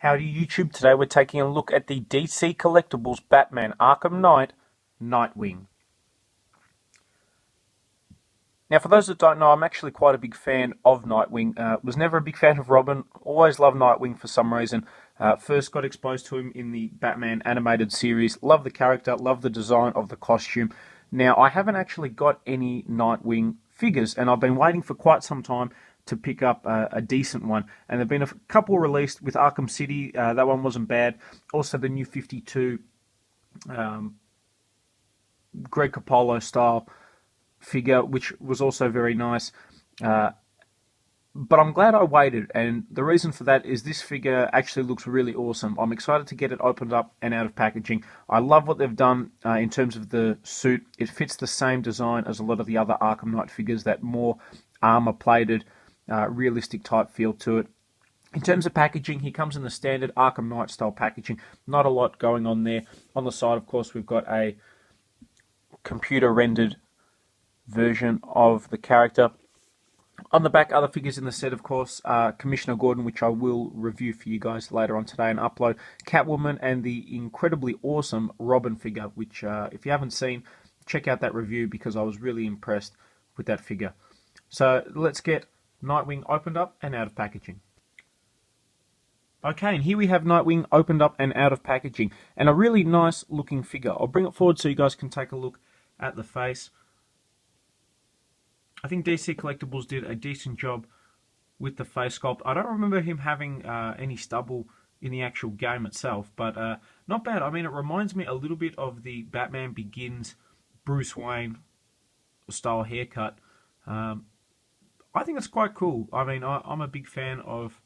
Howdy YouTube, today we're taking a look at the DC Collectibles Batman Arkham Knight, Nightwing. Now for those that don't know, I'm actually quite a big fan of Nightwing. Was never a big fan of Robin, always loved Nightwing for some reason. First got exposed to him in the Batman animated series, love the character, love the design of the costume. Now I haven't actually got any Nightwing figures and I've been waiting for quite some time to pick up a decent one, and there have been a couple released with Arkham City. That one wasn't bad. Also the new 52 Greg Capullo style figure, which was also very nice. But I'm glad I waited, and the reason for that is this figure actually looks really awesome. I'm excited to get it opened up and out of packaging. I love what they've done in terms of the suit. It fits the same design as a lot of the other Arkham Knight figures, that more armor-plated, realistic type feel to it. In terms of packaging, he comes in the standard Arkham Knight style packaging. Not a lot going on there. On the side, of course, we've got a computer rendered version of the character. On the back, other figures in the set, of course, Commissioner Gordon, which I will review for you guys later on today and upload, Catwoman, and the incredibly awesome Robin figure, which if you haven't seen, check out that review because I was really impressed with that figure. So let's get Nightwing opened up and out of packaging. Okay, and here we have Nightwing opened up and out of packaging, and a really nice looking figure. I'll bring it forward so you guys can take a look at the face. I think DC Collectibles did a decent job with the face sculpt. I don't remember him having any stubble in the actual game itself, but not bad. I mean, it reminds me a little bit of the Batman Begins Bruce Wayne style haircut. I think it's quite cool. I mean, I'm a big fan of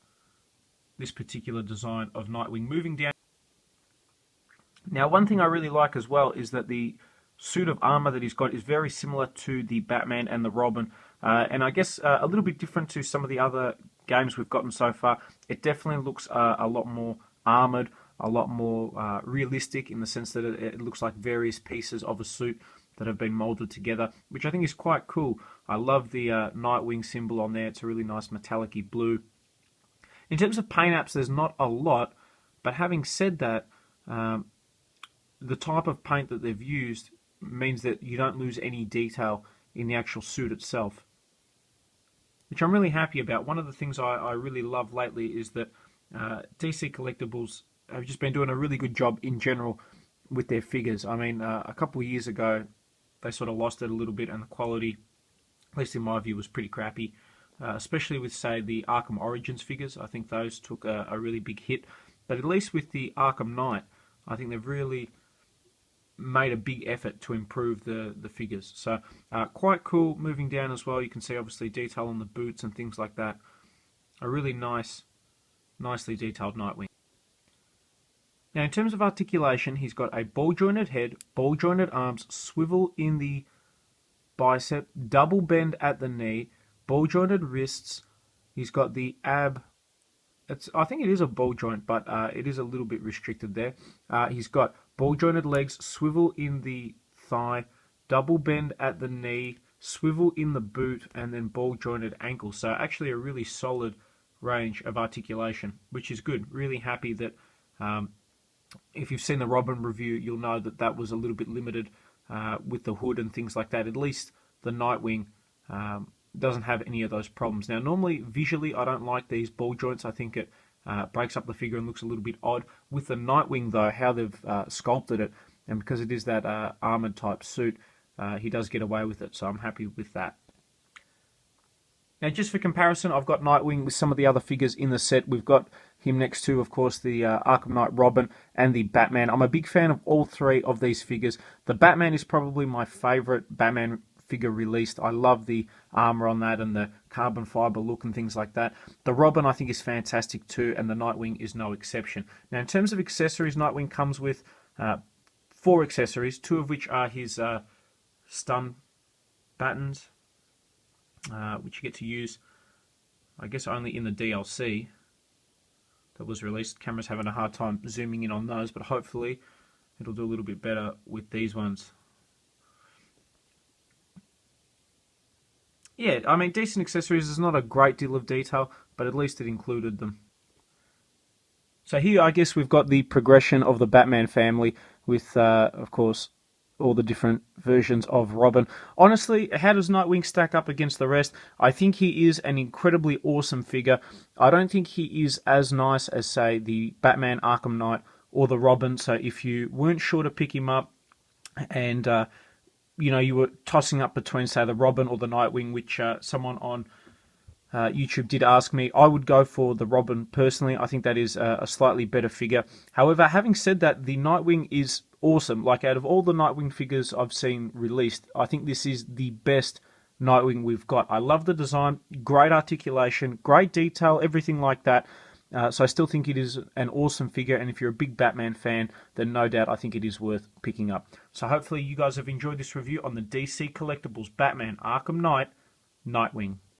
this particular design of Nightwing. Moving down. Now, one thing I really like as well is that the suit of armor that he's got is very similar to the Batman and the Robin. And I guess a little bit different to some of the other games we've gotten so far. It definitely looks a lot more armored, a lot more realistic in the sense that it looks like various pieces of a suit that have been molded together, which I think is quite cool. I love the Nightwing symbol on there. It's a really nice metallic-y blue. In terms of paint apps, there's not a lot, but having said that, the type of paint that they've used means that you don't lose any detail in the actual suit itself, which I'm really happy about. One of the things I really love lately is that DC Collectibles have just been doing a really good job in general with their figures. I mean, a couple of years ago, they sort of lost it a little bit, and the quality, at least in my view, was pretty crappy. Especially with, say, the Arkham Origins figures. I think those took a really big hit. But at least with the Arkham Knight, I think they've really made a big effort to improve the figures. So, quite cool. Moving down as well, you can see obviously detail on the boots and things like that. A really nicely detailed Nightwing. Now, in terms of articulation, he's got a ball-jointed head, ball-jointed arms, swivel in the bicep, double bend at the knee, ball-jointed wrists. He's got the ab. I think it is a ball joint, but it is a little bit restricted there. He's got ball-jointed legs, swivel in the thigh, double bend at the knee, swivel in the boot, and then ball-jointed ankle. So actually a really solid range of articulation, which is good. Really happy that if you've seen the Robin review, you'll know that that was a little bit limited with the hood and things like that. At least the Nightwing doesn't have any of those problems. Now, normally, visually, I don't like these ball joints. I think it breaks up the figure and looks a little bit odd. With the Nightwing, though, how they've sculpted it, and because it is that armored type suit, he does get away with it, so I'm happy with that. Now, just for comparison, I've got Nightwing with some of the other figures in the set. We've got him next to, of course, the Arkham Knight Robin and the Batman. I'm a big fan of all three of these figures. The Batman is probably my favorite Batman figure released. I love the armor on that and the carbon fiber look and things like that. The Robin, I think, is fantastic too, and the Nightwing is no exception. Now, in terms of accessories, Nightwing comes with 4 accessories, 2 of which are his stun battens, which you get to use, I guess, only in the DLC that was released. Camera's having a hard time zooming in on those, but hopefully it'll do a little bit better with these ones. Yeah, I mean, decent accessories. There's not a great deal of detail, but at least it included them. So here, I guess we've got the progression of the Batman family with, of course, all the different versions of Robin. Honestly, how does Nightwing stack up against the rest? I think he is an incredibly awesome figure. I don't think he is as nice as, say, the Batman Arkham Knight or the Robin. So if you weren't sure to pick him up and you were tossing up between, say, the Robin or the Nightwing, which someone on YouTube did ask me, I would go for the Robin personally. I think that is a slightly better figure. However, having said that, the Nightwing is awesome. Like, out of all the Nightwing figures I've seen released, I think this is the best Nightwing we've got. I love the design, great articulation, great detail, everything like that. So I still think it is an awesome figure, and if you're a big Batman fan, then no doubt I think it is worth picking up. So hopefully you guys have enjoyed this review on the DC Collectibles Batman Arkham Knight Nightwing.